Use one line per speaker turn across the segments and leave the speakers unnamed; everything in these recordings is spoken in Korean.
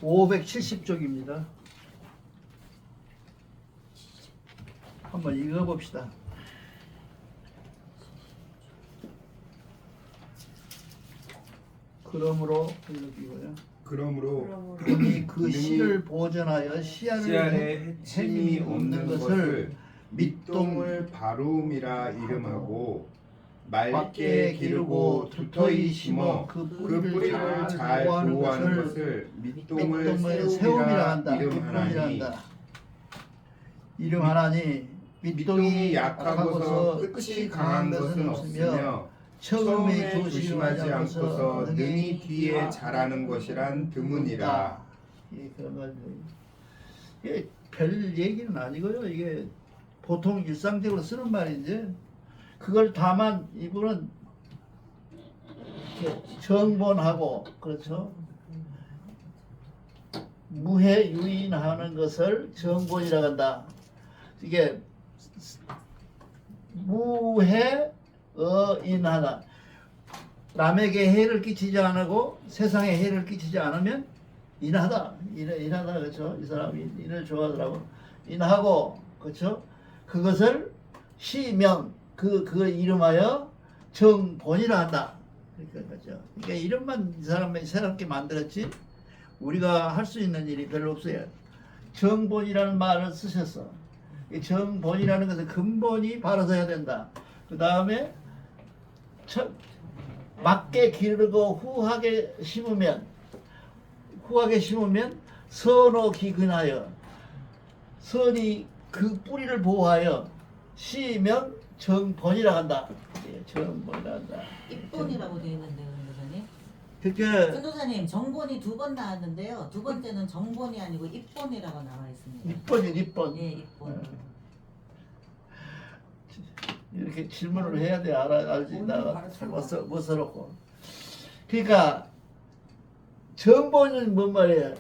570쪽입니다. 한번 읽어봅시다. 그러므로
그러므로
그분이 그 씨를 보존하여
씨알에
씨알에
해침이 없는 것을 밑동을 바로움이라 이름하고 맑게 기르고 두터이 심어 그 뿌리를 잘 보호하는 것을 밑동을 세움이라
한다.
이름하나니
이름하나니
밑동이 약하고서 끝이 강한 것은 없으며 처음에 조심하지 않고서 능히 뒤에 자라는 것이란 드문이라.
예, 그런 거 이게 별 얘기는 아니고요. 이게 보통 일상적으로 쓰는 말인지 그걸 다만 이분은 이렇게 정본하고 그렇죠. 무해 유인하는 것을 정본이라고 한다. 이게 무해 인하다. 남에게 해를 끼치지 않고 세상에 해를 끼치지 않으면 인하다. 인하다 그렇죠. 이 사람이 인을 좋아하더라고. 인하고 그렇죠. 그것을 시명 그 이름하여 정본이라 한다. 그러니까 그렇죠. 그러니까 이름만 이 사람이 새롭게 만들었지 우리가 할 수 있는 일이 별로 없어요. 정본이라는 말을 쓰셨어. 이 정본이라는 것은 근본이 바로 서야 된다. 그 다음에 맞게 기르고 후하게 심으면 선호 기근하여 선이 그 뿌리를 보호하여 시면 정본이라 한다. 예, 정본이라 한다.
입본이라고 되어 있는데 변호사님.
그게
변호사님 정본이 두 번 나왔는데요. 두 번째는 정본이 아니고 입본이라고 나와 있습니다.
입번.
예, 입본.
이렇게 질문을 해야 돼. 알지? 나가 못 써놓고. 그러니까 정본은 뭔 말이야?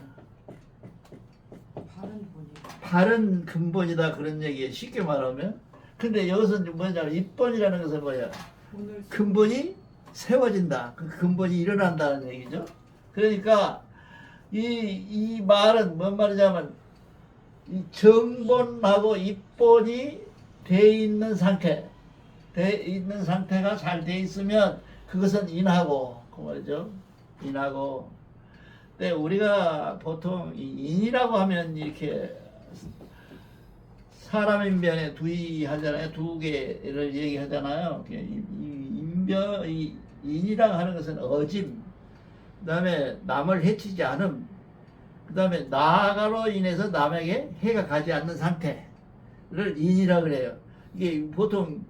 바른 근본이다 그런 얘기에 쉽게 말하면. 근데 여기서 뭐냐면 입본이라는 것은 뭐야? 근본이 세워진다. 그 근본이 일어난다는 얘기죠. 그러니까 이 말은 뭔 말이냐면 이 정본하고 입본이 돼 있는 상태가 잘 돼 있으면 그것은 인하고 그 말이죠. 인하고. 근데 우리가 보통 이 인이라고 하면 이렇게 사람 인변에 두의하잖아요. 두 개를 얘기하잖아요. 이 인이라고 하는 것은 어짐, 그 다음에 남을 해치지 않음, 그 다음에 나로 인해서 남에게 해가 가지 않는 상태를 인이라고 그래요. 이게 보통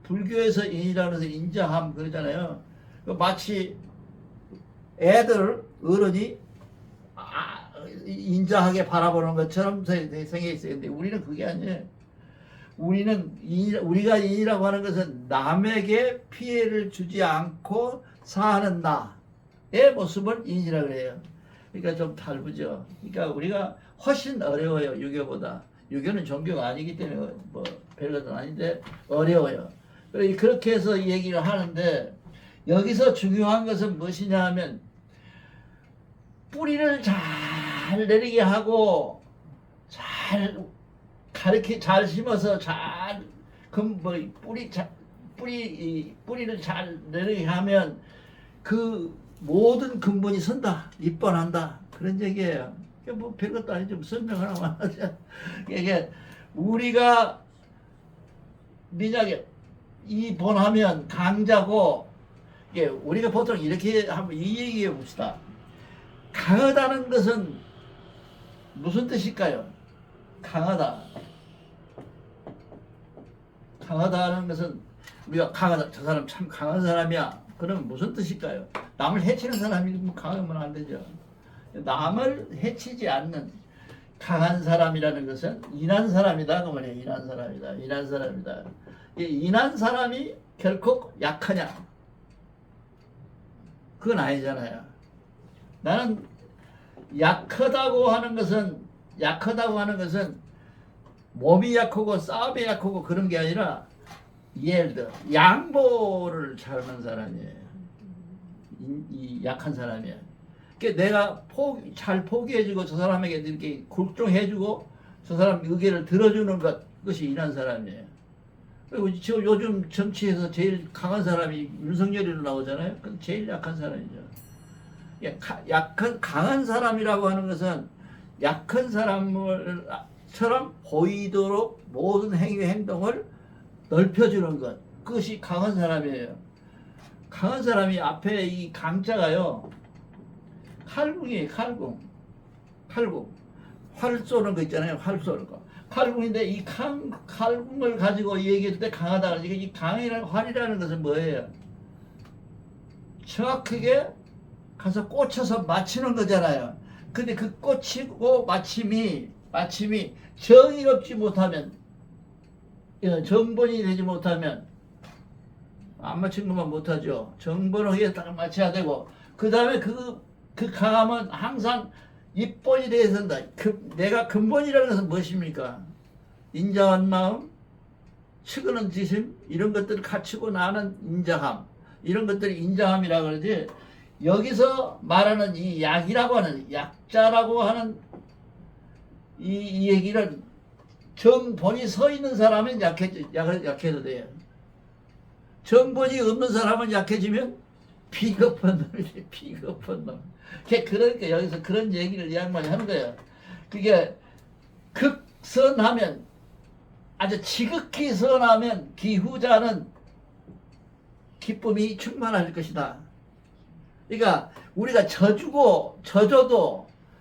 불교에서 인이라고 해서 인자함 그러잖아요. 마치 어른이 인자하게 바라보는 것처럼 생겨 있어요. 근데 우리는 그게 아니에요. 우리가 인이라고 하는 것은 남에게 피해를 주지 않고 사는 나의 모습을 인이라고 해요. 그러니까 좀 다르죠. 그러니까 우리가 훨씬 어려워요. 유교보다. 유교는 종교가 아니기 때문에 뭐 별것은 아닌데 어려워요. 그렇게 해서 얘기를 하는데 여기서 중요한 것은 무엇이냐 하면 뿌리를 잘 내리게 하고 잘 심어서 뿌리를 잘 내리게 하면 그 모든 근본이 선다, 입번한다 그런 얘기예요. 뭐 별것도 아니죠. 설명을 하면 하죠. 이게 우리가 만약에 입번하면 강자고 이게 우리가 보통 이렇게 한번 이 얘기해 봅시다. 강하다는 것은 무슨 뜻일까요? 강하다. 강하다는 것은 우리가 강하다. 저 사람 참 강한 사람이야. 그러면 무슨 뜻일까요? 남을 해치는 사람이 강하면 안 되죠. 남을 해치지 않는 강한 사람이라는 것은 인한 사람이다. 그 말이에요. 인한 사람이다. 인한 사람이다. 이 인한 사람이 결코 약하냐? 그건 아니잖아요. 나는 약하다고 하는 것은 몸이 약하고 싸움이 약하고 그런 게 아니라 예를 들어 양보를 잘하는 사람이에요. 이 약한 사람이야. 그러니까 내가 잘 포기해주고 저 사람에게 이렇게 굴종해주고 저 사람 의견을 들어주는 그것이 인한 사람이에요. 그리고 지금 요즘 정치에서 제일 강한 사람이 윤석열이로 나오잖아요. 그 제일 약한 사람이죠. 강한 사람이라고 하는 것은 약한 사람처럼 보이도록 모든 행위 행동을 넓혀주는 것, 그것이 강한 사람이에요. 강한 사람이 앞에 이 강자가요, 칼궁이에요. 칼궁. 활 쏘는 거 있잖아요. 활 쏘는 거. 칼궁인데 이 칼궁을 가지고 얘기할 때 강하다. 이 강이라는 활이라는 것은 뭐예요? 정확하게 가서 꽂혀서 맞추는 거잖아요. 근데 그 꽂히고 맞춤이 정의롭지 못하면, 정본이 되지 못하면 안 맞춘 것만 못하죠. 정본하게 딱 맞춰야 되고, 그 다음에 그 강함은 항상 입본이 되어야 된다. 내가 근본이라는 것은 무엇입니까? 인자한 마음, 측은한 지심, 이런 것들을 갖추고 나는 인자함, 이런 것들이 인자함이라고 그러지. 여기서 말하는 이 약이라고 하는, 약자라고 하는 이 얘기는 정본이 서 있는 사람은 약해도 돼요. 정본이 없는 사람은 약해지면 비겁한 놈이지, 비겁한 놈. 그러니까 여기서 그런 얘기를 이 양반이 하는 거예요. 그게 극선하면, 아주 지극히 선하면 기후자는 기쁨이 충만할 것이다. 그러니까 우리가 져줘도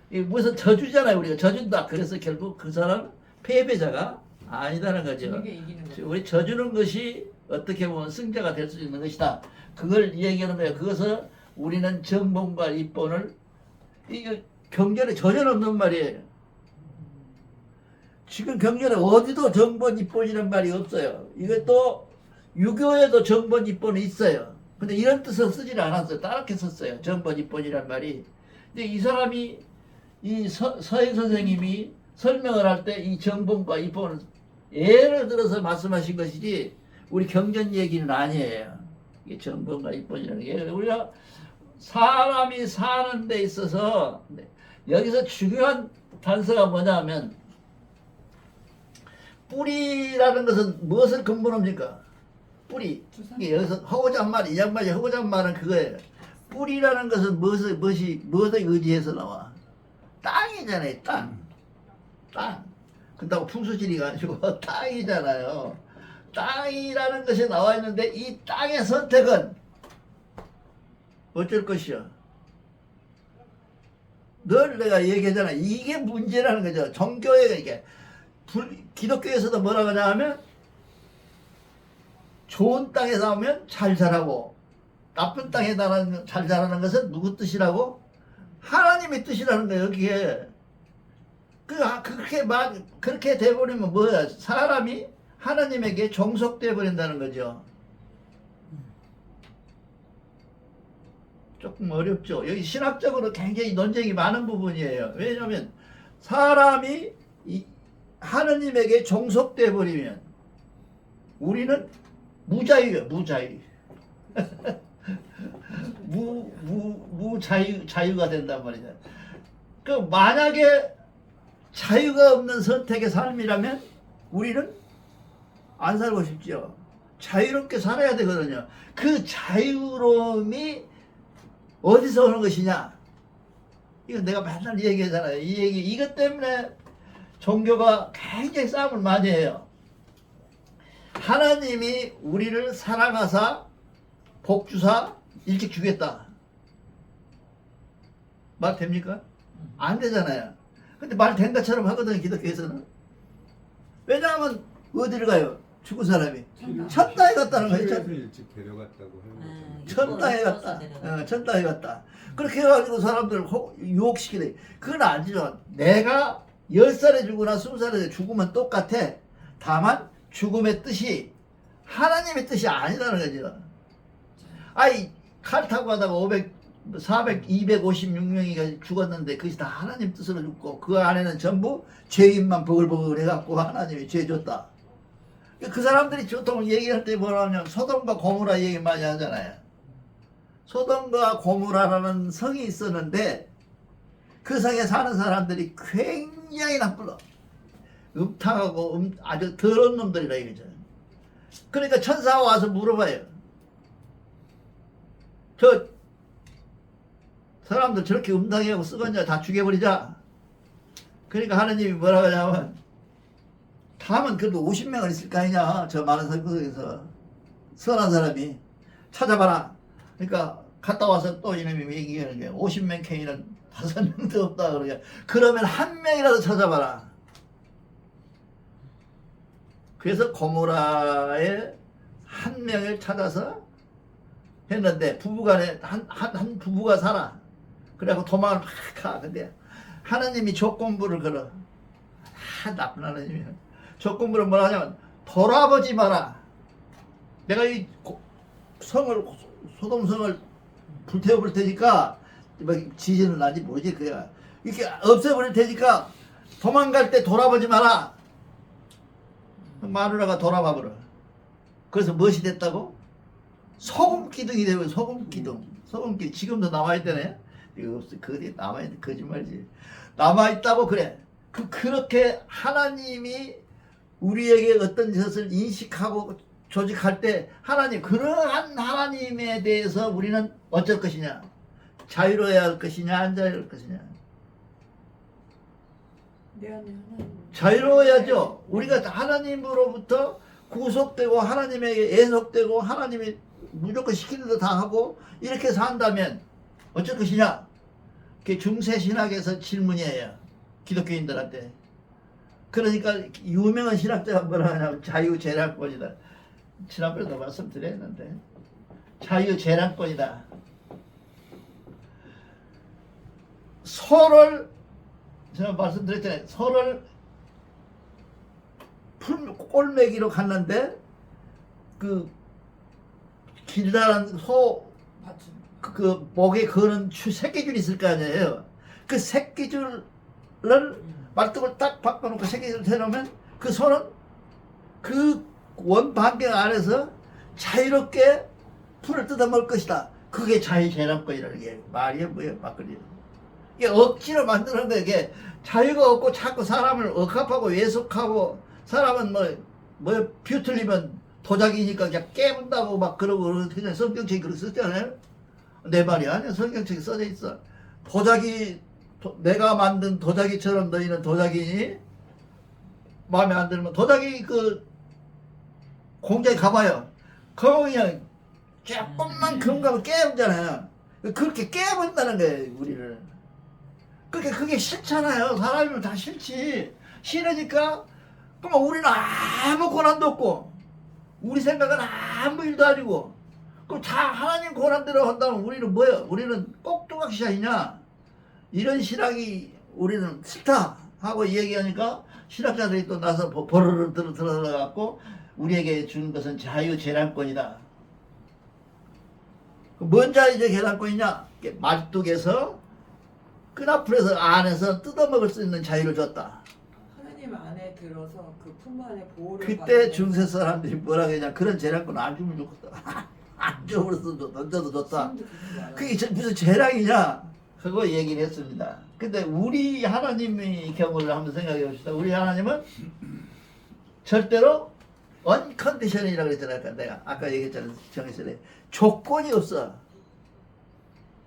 무슨 져주잖아요. 우리가 져준다. 그래서 결국 그 사람 패배자가 아니다는 거죠. 우리 져주는 것이 어떻게 보면 승자가 될 수 있는 것이다. 그걸 얘기하는 거예요. 그것을 우리는 정본과 입본을, 이게 경전에 전혀 없는 말이에요. 지금 경전에 어디도 정본, 입본이라는 말이 없어요. 이것도 유교에도 정본, 입본이 있어요. 근데 이런 뜻을 쓰지는 않았어요. 다르게 썼어요. 정본, 입본이란 말이. 근데 이 사람이, 이 서행 선생님이 설명을 할 때 이 정본과 입본을 예를 들어서 말씀하신 것이지 우리 경전 얘기는 아니에요. 이게 정본과 입본이라는 게. 우리가 사람이 사는 데 있어서 여기서 중요한 단서가 뭐냐면, 뿌리라는 것은 무엇을 근본합니까? 뿌리. 이게 여기서 허고잔 말, 이 양반이 허고잔 말은 그거예요. 뿌리라는 것은 무엇을 의지해서 나와? 땅이잖아요, 땅. 그렇다고 풍수지리가 아니고 땅이잖아요. 땅이라는 것이 나와 있는데 이 땅의 선택은 어쩔 것이요? 늘 내가 얘기하잖아. 이게 문제라는 거죠. 종교에 이게 기독교에서도 뭐라고 하냐 하면, 좋은 땅에 나오면 잘 자라고, 나쁜 땅에 잘 자라는 것은 누구 뜻이라고? 하나님의 뜻이라는 거예요. 여기에 그렇게 돼버리면 뭐야? 사람이 하나님에게 종속돼 버린다는 거죠. 조금 어렵죠. 여기 신학적으로 굉장히 논쟁이 많은 부분이에요. 왜냐하면 사람이 하나님에게 종속돼 버리면 우리는 무자유예요. 무자유. 자유가 된단 말이죠. 그 만약에 자유가 없는 선택의 삶이라면 우리는 안 살고 싶죠. 자유롭게 살아야 되거든요. 그 자유로움이 어디서 오는 것이냐? 이거 내가 맨날 얘기하잖아요. 이것 때문에 종교가 굉장히 싸움을 많이 해요. 하나님이 우리를 사랑하사 복주사 일찍 주겠다. 말 됩니까? 안 되잖아요. 근데 말 된 것처럼 하거든요, 기독교에서는. 왜냐하면 어디를 가요? 죽은 사람이 천당에 갔다는 거예요.
일찍 데려갔다고 해요.
천당에 갔다. 천당에 갔다. 그렇게 해가지고 사람들 유혹시키네. 그건 아니죠. 내가 10살에 죽거나 20살에 죽으면 똑같아. 다만 죽음의 뜻이 하나님의 뜻이 아니라는 거죠. 아이, 칼 타고 가다가 256명이 죽었는데 그것이 다 하나님 뜻으로 죽고 그 안에는 전부 죄인만 버글버글 해갖고 하나님이 죄 줬다. 그 사람들이 보통 얘기할 때 뭐라 하냐면 소돔과 고모라 얘기 많이 하잖아요. 소돔과 고모라라는 성이 있었는데 그 성에 사는 사람들이 굉장히 나쁘다. 음탕하고 아주 더러운 놈들이라 이거죠. 그러니까 천사가 와서 물어봐요. 저 사람들 저렇게 음탕하게 하고 썩었냐, 다 죽여버리자. 그러니까 하느님이 뭐라고 하냐면, 다음은 그래도 50명은 있을 거 아니냐, 저 많은 성에서 선한 사람이 찾아봐라. 그러니까 갔다 와서 또 이놈이 얘기하는 게 50명 K는 5명도 없다 그러게. 그러면 한 명이라도 찾아봐라. 그래서 고모라의 한 명을 찾아서 했는데 부부간에 한 부부가 살아. 그래갖고 도망을 막 가. 근데 하나님이 조건부를 걸어. 나쁜 하나님이 조건부를 뭐라 하냐면 돌아보지 마라. 내가 이 성을 소돔성을 불태워버릴 테니까 지진은 나지 뭐지 그야 이렇게 없애버릴 테니까 도망갈 때 돌아보지 마라. 마누라가 돌아봐버려. 그래서 무엇이 됐다고? 소금 기둥이 되고 소금 기둥. 소금 기둥 지금도 남아있다네. 이거 없어. 그게 남아있는 거짓말이지. 남아있다고 그래. 그렇게 하나님이 우리에게 어떤 것을 인식하고 조직할 때 하나님 그러한 하나님에 대해서 우리는 어쩔 것이냐? 자유로워야 할 것이냐 안 자유로울 것이냐?
내 안에 하나님.
자유로워야죠. 우리가 하나님으로부터 구속되고 하나님에게 애속되고 하나님이 무조건 시키는 대로 다 하고 이렇게 산다면 어쩔 것이냐? 그게 중세신학에서 질문이에요. 기독교인들한테. 그러니까 유명한 신학자가 뭐라 하냐면 자유재량권이다. 지난번에도 말씀드렸는데 자유재량권이다. 소를 제가 말씀드렸잖아요. 소를 꼴매기로 갔는데 그 길다란 소 그 목에 거는 새끼줄이 있을 거 아니에요. 그 새끼줄을 말뚝을 딱 바꿔놓고 새끼줄을 대놓으면 그 소는 그 원반경 안에서 자유롭게 풀을 뜯어먹을 것이다. 그게 자유재량권이라는 게 말이 뭐예요, 막걸리. 이게 억지로 만드는 거예요. 이게 자유가 없고 자꾸 사람을 억압하고 외속하고 사람은 뭐 비틀리면 도자기니까 그냥 깨문다고 막 그러고 그냥 성경책이 그렇게 썼잖아요. 내 말이 아니야. 성경책에 써져 있어. 도자기 내가 만든 도자기처럼 너희는 도자기니? 마음에 안 들면 도자기 그 공장에 가봐요. 거기 그냥 조금만 금가면 깨우잖아요. 그렇게 깨문다는 거예요, 우리를. 그게 싫잖아요. 사람이면 다 싫지. 싫으니까 그럼 우리는 아무 권한도 없고 우리 생각은 아무 일도 아니고 그럼 다 하나님 권한대로 한다면 우리는 뭐야? 우리는 꼭두각시이냐? 이런 신학이 우리는 싫다 하고 얘기하니까 신학자들이 또 나서 버르르 들어가갖고 우리에게 주는 것은 자유재량권이다. 뭔 자유재량권이냐? 말뚝에서 끈앞풀에서 안에서 뜯어먹을 수 있는 자유를 줬다.
하나님 안에 들어서 그 품 안에 보호를
그때
받는
중세 사람들이 뭐라고 했냐? 그런 재량권 안 주면 좋겠다. 안 줘버렸어. 던져도 좋다. 그게 무슨 재량이냐? 그거 얘기를 했습니다. 근데 우리 하나님의 경우를 한번 생각해 봅시다. 우리 하나님은 절대로 언컨디션이라고 그랬잖아요. 내가 아까 얘기했잖아요. 정했을 조건이 없어.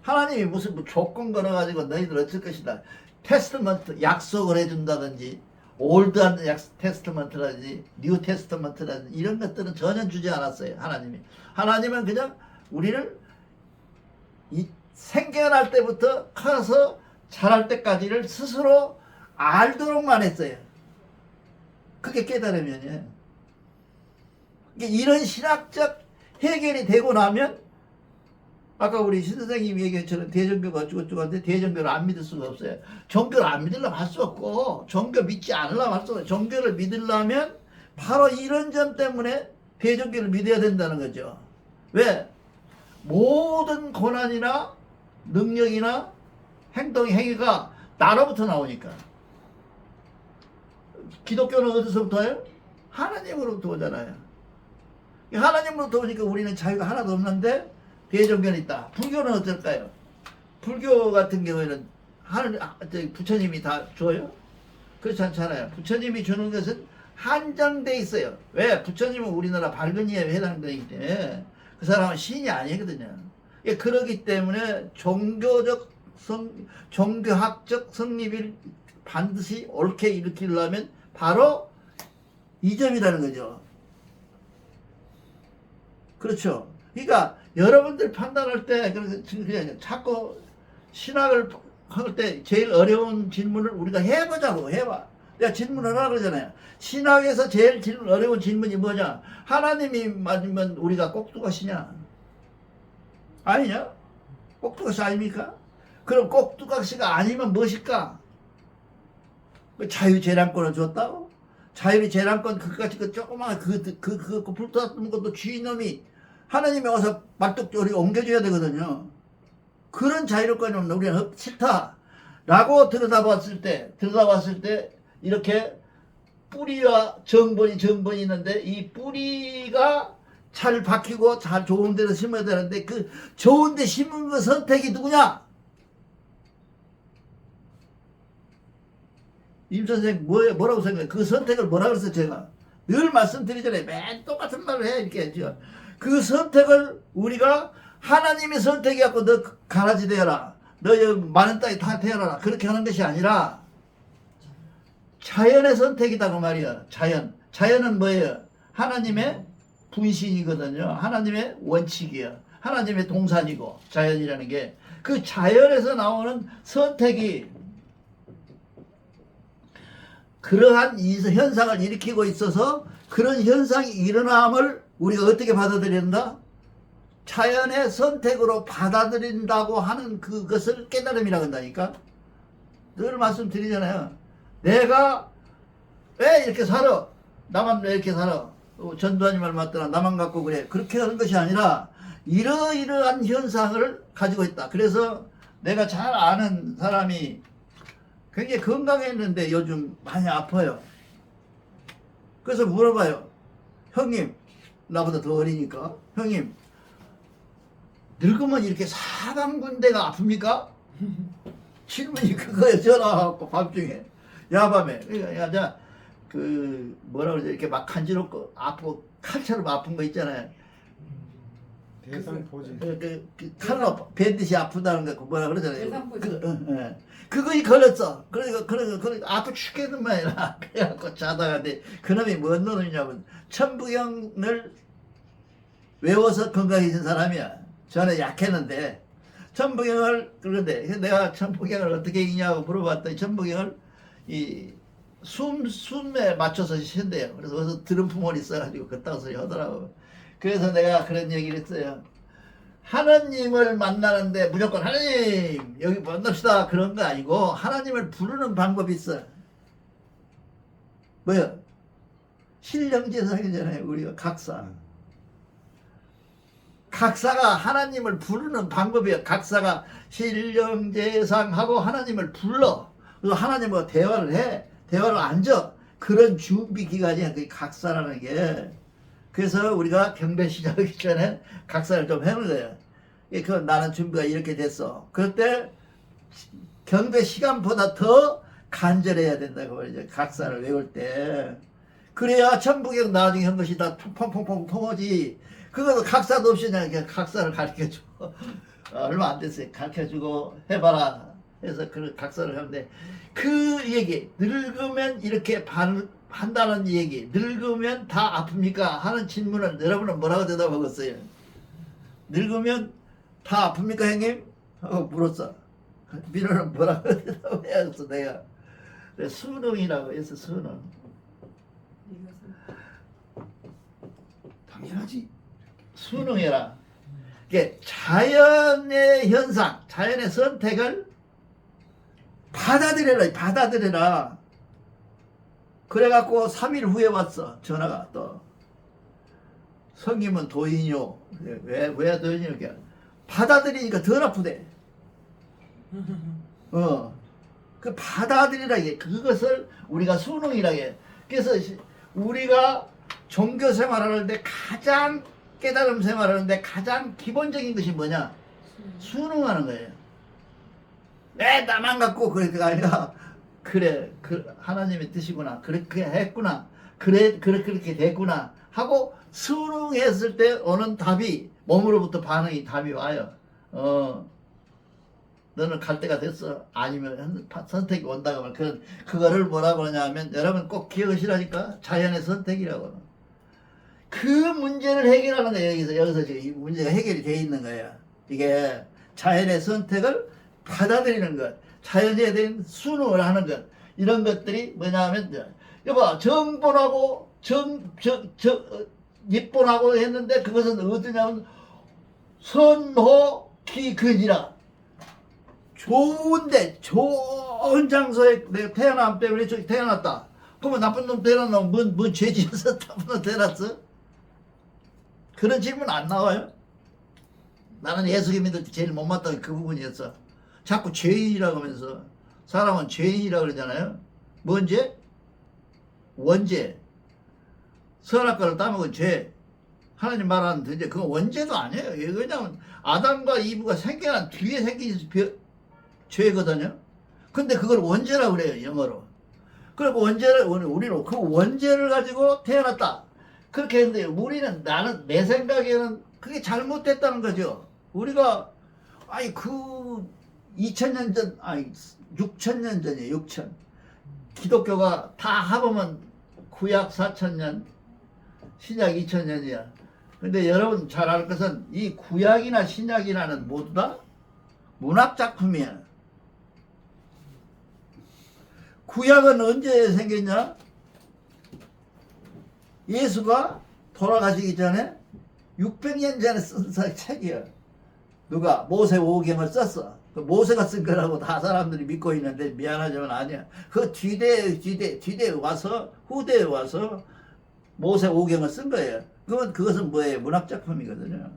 하나님이 무슨 뭐 조건 걸어가지고 너희들 어쩔 것이다. 테스트먼트 약속을 해준다든지 올드한 테스트먼트라든지 뉴 테스트먼트라든지 이런 것들은 전혀 주지 않았어요. 하나님은 그냥 우리를 생겨날 때부터 커서 자랄 때까지를 스스로 알도록만 했어요. 그게 깨달으면요. 이런 신학적 해결이 되고 나면 아까 우리 신선생님이 얘기했처럼 대종교가 어쩌고저쩌고 하는데 대종교를 안 믿을 수가 없어요. 종교를 안 믿으려면 할 수 없고 종교 믿지 않으려면 할 수 없어요. 종교를 믿으려면 바로 이런 점 때문에 대종교를 믿어야 된다는 거죠. 왜? 모든 고난이나 능력이나 행위가 나로부터 나오니까. 기독교는 어디서부터 와요? 하나님으로부터 오잖아요. 하나님으로부터 오니까 우리는 자유가 하나도 없는데 대종견이 있다. 불교는 어떨까요? 불교 같은 경우에는 부처님이 다 줘요? 그렇지 않잖아요. 부처님이 주는 것은 한정돼 있어요. 왜? 부처님은 우리나라 발근이에 해당되기 때문에 그 사람은 신이 아니거든요. 그렇기 때문에 종교학적 성립을 반드시 옳게 일으키려면 바로 이 점이라는 거죠. 그렇죠. 그러니까 여러분들 판단할 때 그냥 자꾸 신학을 할 때 제일 어려운 질문을 우리가 해보자고. 해봐. 내가 질문을 하라 그러잖아요. 신학에서 제일 어려운 질문이 뭐냐? 하나님이 맞으면 우리가 꼭두각시냐? 아니냐? 꼭두각시 아닙니까? 그럼 꼭두각시가 아니면 무엇일까? 자유재량권을 줬다고? 자유재량권 그까지 그 조그마한 그 불타던 것도 주인놈이 하나님이 와서 말뚝조리 옮겨줘야 되거든요. 그런 자유권이 없는 우리는 싫다. 라고 들여다봤을 때 이렇게 뿌리와 정본이 있는데 이 뿌리가 잘 박히고 잘 좋은 데로 심어야 되는데 그 좋은 데 심은 그 선택이 누구냐? 임 선생 뭐라고 생각해? 그 선택을 뭐라고 그랬어요? 제가 늘 말씀드리잖아요. 맨 똑같은 말을 해 이렇게. 그 선택을 우리가 하나님의 선택이갖고 너 가라지 되어라. 너 여기 많은 땅에 다 태어나라. 그렇게 하는 것이 아니라 자연의 선택이다 그 말이야. 자연은 뭐예요? 하나님의 분신이거든요. 하나님의 원칙이야. 하나님의 동산이고 자연이라는 게 그 자연에서 나오는 선택이 그러한 이 현상을 일으키고 있어서 그런 현상이 일어남을 우리가 어떻게 받아들인다? 자연의 선택으로 받아들인다고 하는 그것을 깨달음이라고 한다니까. 늘 말씀드리잖아요. 내가 왜 이렇게 살아? 나만 왜 이렇게 살아? 전두환이 말 맞더라. 나만 갖고 그래. 그렇게 하는 것이 아니라 이러이러한 현상을 가지고 있다. 그래서 내가 잘 아는 사람이 굉장히 건강했는데 요즘 많이 아파요. 그래서 물어봐요. 형님, 나보다 더 어리니까. 형님, 늙으면 이렇게 사방군데가 아픕니까? 질문이 그거예요. 전화하고 밤중에. 야밤에. 야, 뭐라 그러지? 이렇게 막 간지럽고 아프고 칼처럼 아픈 거 있잖아요.
대상포진.
칼로 밴듯이 아프다는 거 뭐라 그러잖아요.
대상포진.
그거에 걸렸어. 그러니까 아프 죽겠는 말이야. 그래갖고 자다가 그놈이 뭔 놈이냐면 천부경을 외워서 건강해진 사람이야. 저는 약했는데 천부경을 그런데 내가 천부경을 어떻게 읽냐고 물어봤더니 천부경을 이 숨에 맞춰서 쉰대요. 그래서 어디서 들은 풍월이 있어가지고 그딴 소리 하더라고. 그래서 내가 그런 얘기를 했어요. 하나님을 만나는데 무조건 하나님 여기 만납시다 그런 거 아니고 하나님을 부르는 방법이 있어. 뭐야? 신령제상이잖아요. 우리가 각사가 하나님을 부르는 방법이에요. 각사가 신령제상하고 하나님을 불러. 그래서 하나님과 대화를 해. 대화를 앉아. 그런 준비 기간이야. 그게 각사라는 게. 그래서 우리가 경배 시작하기 전에 각사를 좀 해놓은 거예요. 그 나는 준비가 이렇게 됐어. 그때 경배 시간보다 더 간절해야 된다고 말이죠. 각사를 외울 때. 그래야 천부경 나중에 한 것이 다 퐁퐁퐁 통하지. 그것도 각사도 없이 그냥 각사를 가르쳐줘. 얼마 안 됐어요. 가르쳐주고 해봐라. 해서 그 각사를 하는데 그 얘기 늙으면 이렇게 한다는 얘기 늙으면 다 아픕니까? 하는 질문을 여러분은 뭐라고 대답하겠어요? 늙으면 다 아픕니까 형님? 하고 물었어. 민호는 뭐라고 대답해야겠어 내가. 수능이라고 해서 수능. 당연하지. 수능해라. 이게 자연의 현상, 자연의 선택을 받아들여라. 그래갖고 3일 후에 왔어. 전화가 또. 성님은 도인이요. 왜 도인이요? 받아들이니까 덜 아프대. 그 받아들이라 게 그것을 우리가 수능이라 게. 그래서 우리가 종교 생활을 할 때 가장 깨달음 생활하는데 가장 기본적인 것이 뭐냐? 순응하는 거예요. 왜 나만 갖고 그래가 아니라 그래 하나님의 뜻이구나, 그렇게 했구나, 그렇게 됐구나 하고 순응했을 때 오는 답이, 몸으로부터 반응이, 답이 와요. 너는 갈 때가 됐어. 아니면 선택이 온다고 하면 그거를 뭐라고 하냐면, 여러분 꼭 기억하시라니까, 자연의 선택이라고. 그 문제를 해결하는 거예요. 여기서 지금 이 문제가 해결이 되어 있는 거예요. 이게 자연의 선택을 받아들이는 것, 자연에 대한 순응을 하는 것, 이런 것들이 뭐냐면, 여봐, 정본하고 입본하고 했는데 그것은 어디냐면 선호기근이라, 좋은데 좋은 장소에 내가 태어남 때문에 저기 태어났다. 그러면 나쁜 놈 태어나면 뭔 죄 지어서 나쁜 놈 태어났어? 그런 질문 안 나와요? 나는 예수님들 제일 못마땅한 그 부분이었어. 자꾸 죄인이라고 하면서, 사람은 죄인이라고 그러잖아요. 뭔 죄? 원죄. 선악과를 따먹은 죄. 하나님 말하는 죄. 그건 원죄도 아니에요. 왜냐하면 아담과 이브가 생겨난 뒤에 생긴 죄거든요. 근데 그걸 원죄라고 그래요, 영어로. 그리고 우리는 그 원죄를 가지고 태어났다, 그렇게 했는데, 나는 내 생각에는 그게 잘못됐다는 거죠. 우리가 2000년 전, 6000년 전이에요. 6000. 기독교가 다 합하면 구약 4000년, 신약 2000년이야. 근데 여러분 잘 알 것은 이 구약이나 신약이라는 모두 다 문학작품이야. 구약은 언제 생겼냐? 예수가 돌아가시기 전에 600년 전에 쓴 책이야. 누가? 모세오경을 썼어. 모세가 쓴 거라고 다 사람들이 믿고 있는데, 미안하지만 아니야. 그 뒤대에 와서, 후대에 와서 모세오경을 쓴 거예요. 그것은 뭐예요? 문학작품이거든요.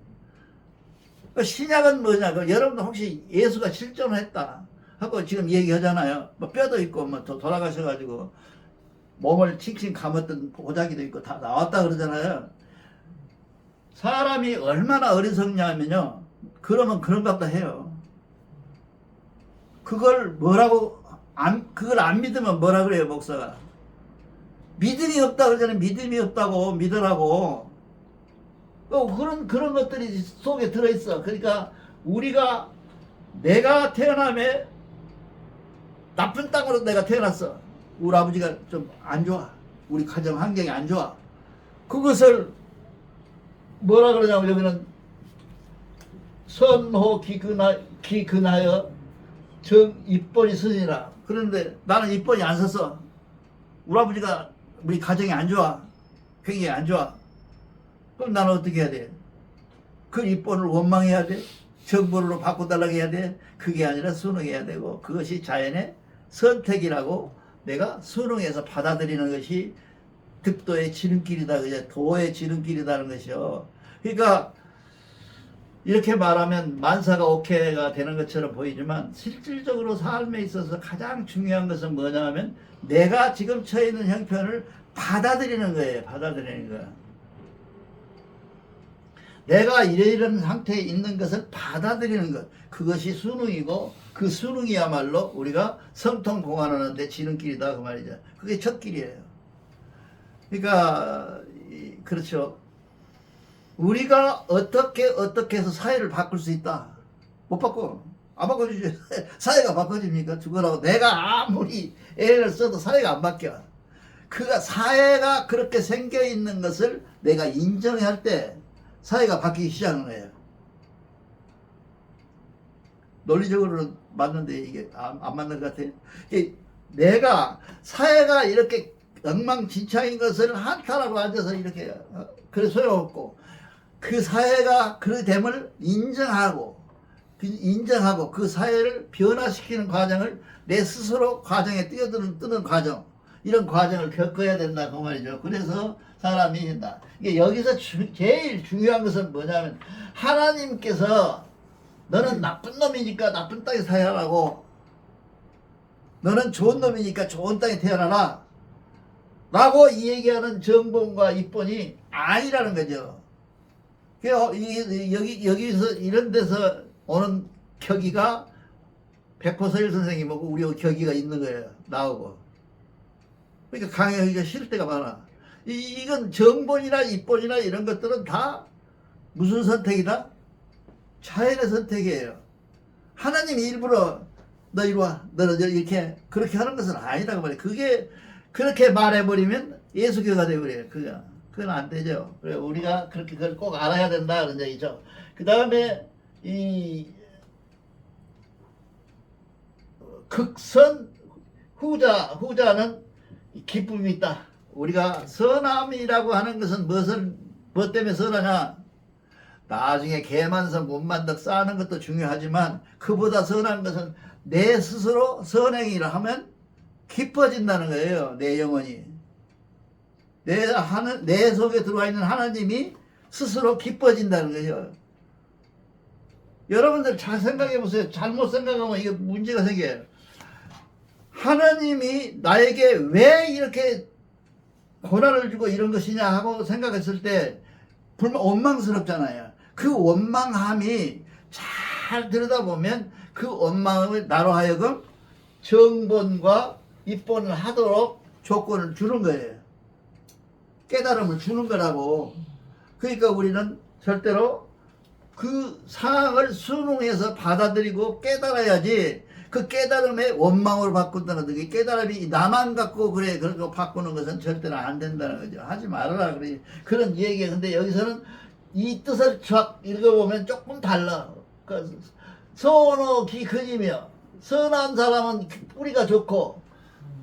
신약은 뭐냐? 여러분들 혹시 예수가 실존했다 하고 지금 얘기하잖아요. 뭐 뼈도 있고, 뭐 돌아가셔가지고 몸을 칭칭 감았던 보자기도 있고 다 나왔다 그러잖아요. 사람이 얼마나 어리석냐면요, 그러면 그런갑다 해요. 그걸 안 믿으면 뭐라 그래요, 목사가? 믿음이 없다 그러잖아요. 믿음이 없다고 믿으라고. 그런 것들이 속에 들어있어. 그러니까 내가 태어남에 나쁜 땅으로 내가 태어났어. 우리 아버지가 좀 안 좋아. 우리 가정 환경이 안 좋아. 그것을 뭐라 그러냐면, 여기는 선호기근하여 입본이 서니라. 그런데 나는 입본이 안 섰어. 우리 아버지가 우리 가정이 안 좋아. 굉장히 안 좋아. 그럼 나는 어떻게 해야 돼? 그 입본을 원망해야 돼? 정본으로 바꿔달라고 해야 돼? 그게 아니라 순응해야 되고, 그것이 자연의 선택이라고 내가 순응해서 받아들이는 것이 득도의 지름길이다. 그죠? 도의 지름길이라는 것이요. 그러니까 이렇게 말하면 만사가 오케이가 되는 것처럼 보이지만, 실질적으로 삶에 있어서 가장 중요한 것은 뭐냐면, 내가 지금 처해 있는 형편을 받아들이는 거예요. 받아들이는 거야. 내가 이런 상태에 있는 것을 받아들이는 것, 그것이 순응이고, 그 순응이야말로 우리가 성통공헌하는 데 지름길이다, 그 말이죠. 그게 첫 길이에요. 그러니까 그렇죠. 우리가 어떻게 해서 사회를 바꿀 수 있다? 못 바꿔. 안 바꿔주죠. 사회가 바꿔집니까? 죽어라고. 내가 아무리 애를 써도 사회가 안 바뀌어. 사회가 그렇게 생겨 있는 것을 내가 인정할 때 사회가 바뀌기 시작하는 거예요. 논리적으로는 맞는데 이게 안 맞는 것 같아요. 내가 사회가 이렇게 엉망진창인 것을 한탄하고 앉아서 이렇게 그래 소용없고, 그 사회가 그 됨을 인정하고 그 사회를 변화시키는 과정을 내 스스로 과정에 뛰어드는 과정, 이런 과정을 겪어야 된다, 그 말이죠. 그래서 사람이 된다. 이게 여기서 제일 중요한 것은 뭐냐면, 하나님께서 너는 나쁜 놈이니까 나쁜 땅에 살아라고, 너는 좋은 놈이니까 좋은 땅에 태어나라 라고 이 얘기하는 정본과 입본이 아니라는 거죠. 여기서 이런 데서 오는 격이가 백호서일 선생님하고 우리 격이가 있는 거예요. 나오고. 그러니까 강의하기가 싫을 때가 많아. 이건 정본이나 입본이나 이런 것들은 다 무슨 선택이다? 자연의 선택이에요. 하나님이 일부러 너 이리 와, 너는 이렇게 그렇게 하는 것은 아니다고 말이에요. 그게 그렇게 말해버리면 예수교가 되어버려요. 그건 안 되죠. 그래 우리가 그렇게 그걸 꼭 알아야 된다 그런 얘기죠. 그 다음에 이 극선 후자는 기쁨이 있다. 우리가 선함이라고 하는 것은 뭐 때문에 선하냐? 나중에 개만성 문만덕 쌓는 것도 중요하지만 그보다 선한 것은 내 스스로 선행이라 하면 기뻐진다는 거예요. 내 영혼이. 내 속에 들어와 있는 하나님이 스스로 기뻐진다는 거예요. 여러분들 잘 생각해 보세요. 잘못 생각하면 이게 문제가 생겨요. 하나님이 나에게 왜 이렇게 고난을 주고 이런 것이냐 하고 생각했을 때 원망스럽잖아요. 그 원망함이 잘 들여다보면 그 원망을 나로 하여금 정본과 입본을 하도록 조건을 주는 거예요. 깨달음을 주는 거라고. 그러니까 우리는 절대로 그 상황을 순응해서 받아들이고 깨달아야지 그 깨달음의 원망으로 바꾼다는 게 깨달음이 나만 갖고 그래 그런 거 바꾸는 것은 절대로 안 된다는 거죠. 하지 말아라 그래 그런 얘기예요. 근데 여기서는 이 뜻을 쫙 읽어보면 조금 달라. 그 선악이 거지며 선한 사람은 뿌리가 좋고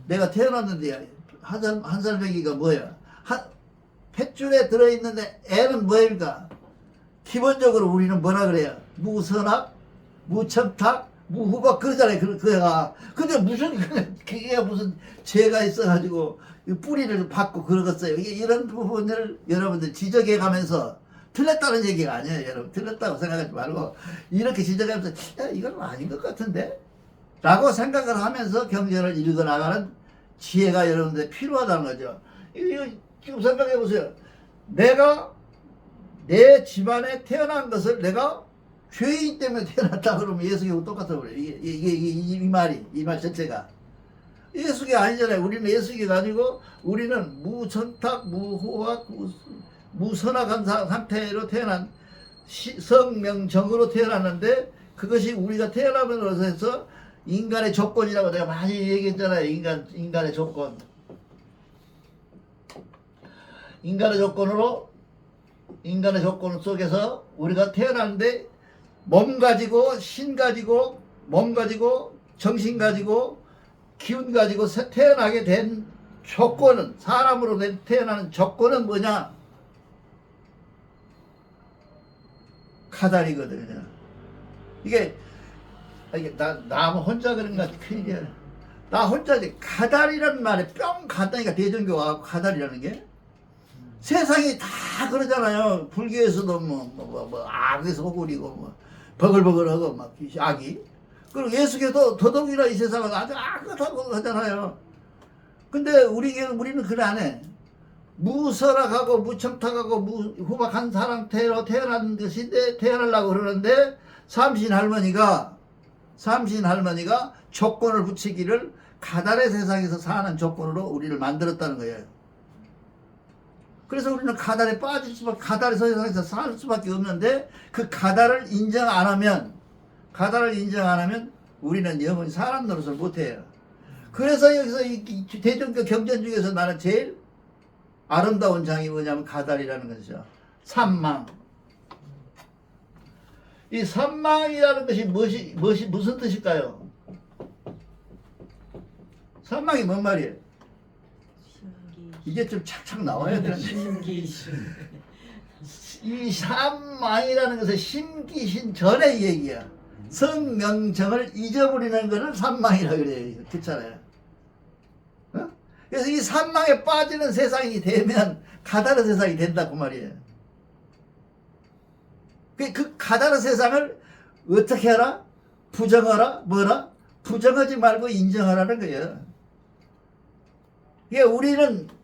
내가 태어났는데 한 살배기가 뭐야? 탯줄에 들어있는데 애는 뭐입니까? 기본적으로 우리는 뭐라 그래요? 무선악, 무첨탁, 무후박 그러잖아요. 그가 근데 그게 무슨 죄가 있어가지고 뿌리를 받고 그러겠어요. 이런 부분을 여러분들 지적해 가면서 틀렸다는 얘기가 아니에요. 여러분 틀렸다고 생각하지 말고 이렇게 지적하면서 야 이건 아닌 것 같은데? 라고 생각을 하면서 경전을 읽어나가는 지혜가 여러분들 필요하다는 거죠. 이거 지금 생각해 보세요. 내가 내 집안에 태어난 것을 내가 죄인 때문에 태어났다 그러면 예수교하고 똑같아 버려요. 이 말 자체가. 예수교 아니잖아요. 우리는 예수교가 아니고 우리는 무선탁, 무호학, 무선악한 상태로 태어난 성명정으로 태어났는데 그것이 우리가 태어남으로써 해서 인간의 조건이라고 내가 많이 얘기했잖아요. 인간의 조건. 인간의 조건 속에서 우리가 태어났는데 몸 가지고 신 가지고 몸 가지고 정신 가지고 기운 가지고 태어나게 된 조건은 사람으로 태어나는 조건은 뭐냐? 카달이거든요. 이게 나 혼자 그런가 큰일이야. 나 혼자 카달이라는 말에 뿅 갔다니까 대종교가 카달이라는 게 세상이 다 그러잖아요. 불교에서도 뭐 악의 소굴이고 뭐 버글버글하고 막 악이. 그리고 예수교도 더더욱이나 이 세상은 아주 악하다고 하잖아요. 근데 우리는 그래 안 해. 무설악하고 무청탁하고 무후박한 상태로 태어난 것인데 태어나려고 그러는데 삼신 할머니가 조건을 붙이기를 가달의 세상에서 사는 조건으로 우리를 만들었다는 거예요. 그래서 우리는 가달에 빠질 수밖에, 가달의 세상에서 살 수밖에 없는데 그 가달을 인정 안 하면 우리는 영원히 사람 노릇을 못해요. 그래서 여기서 이 대종교 경전 중에서 나는 제일 아름다운 장이 뭐냐면 가달이라는 것이죠. 삼망. 이 삼망이라는 것이 무슨 뜻일까요? 삼망이 뭔 말이에요? 이게 좀 착착 나와야 되는데. 이 삼망이라는 것은 심기신 전의 얘기야. 성명정을 잊어버리는 것을 삼망이라고 그래요. 그렇잖아요. 어? 그래서 이 삼망에 빠지는 세상이 되면 가다른 세상이 된다고 말이에요. 그 가다른 세상을 어떻게 하라? 부정하라? 뭐라? 부정하지 말고 인정하라는 거예요. 그러니까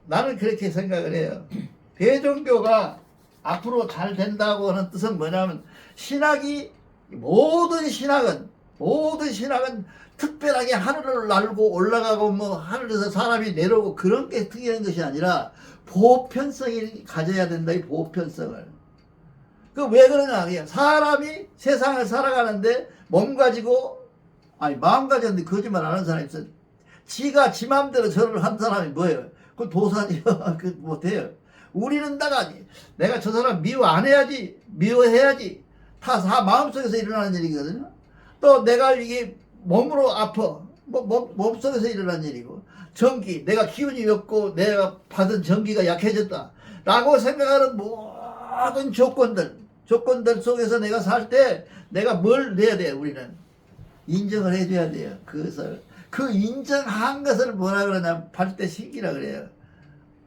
나는 그렇게 생각을 해요. 대종교가 앞으로 잘 된다고 하는 뜻은 뭐냐면 신학이 모든 신학은 특별하게 하늘을 날고 올라가고 뭐 하늘에서 사람이 내려오고 그런 게 특이한 것이 아니라 보편성이 가져야 된다. 이 보편성을. 그 왜 그러냐? 사람이 세상을 살아가는데 몸 가지고 아니 마음 가졌는데 거짓말 안 하는 사람이 있어. 지가 지 마음대로 절을 한 사람이 뭐예요? 그건 도산이요. 그 못해요. 우리는 내가 저 사람 미워 안 해야지, 미워해야지. 다 마음속에서 일어나는 일이거든요. 또 내가 이게 몸으로 아파. 몸속에서 일어나는 일이고. 전기, 내가 기운이 없고 내가 받은 전기가 약해졌다. 라고 생각하는 모든 조건들 속에서 내가 살 때 내가 뭘 내야 돼요, 우리는? 인정을 해줘야 돼요, 그것을. 그 인정한 것을 뭐라 그러냐면 발대신기라 그래요.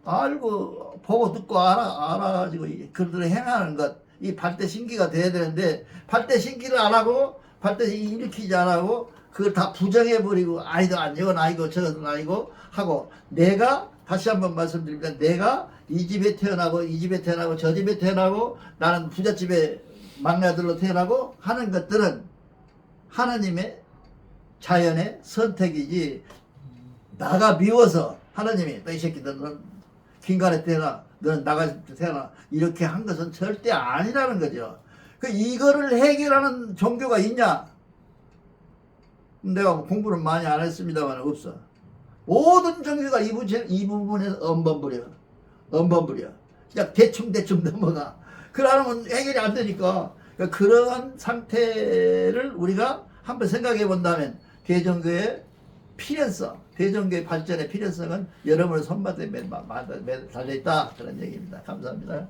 알고, 보고 듣고 알아가지고 그들을 행하는 것. 이 발대신기가 돼야 되는데, 발대신기를 안 하고, 발대신기 일으키지 안 하고, 그걸 다 부정해버리고, 이건 아니고, 저건 아니고, 하고, 내가, 다시 한번 말씀드립니다. 내가 이 집에 태어나고, 저 집에 태어나고, 나는 부잣집에 막내 아들로 태어나고 하는 것들은 하나님의 자연의 선택이지, 나가 미워서 하나님이, 너 이 새끼들, 넌 긴간에 태어나, 너는 나가 태어나, 이렇게 한 것은 절대 아니라는 거죠. 이거를 해결하는 종교가 있냐? 내가 공부를 많이 안 했습니다만 없어. 모든 종교가 이 부분에서 엄범부려. 그냥 대충 넘어가. 그러면 해결이 안 되니까. 그러한 상태를 우리가 한번 생각해 본다면 대종교의 필연성, 대종교의 발전의 필연성은 여러분의 손바닥에 달려있다. 그런 얘기입니다. 감사합니다.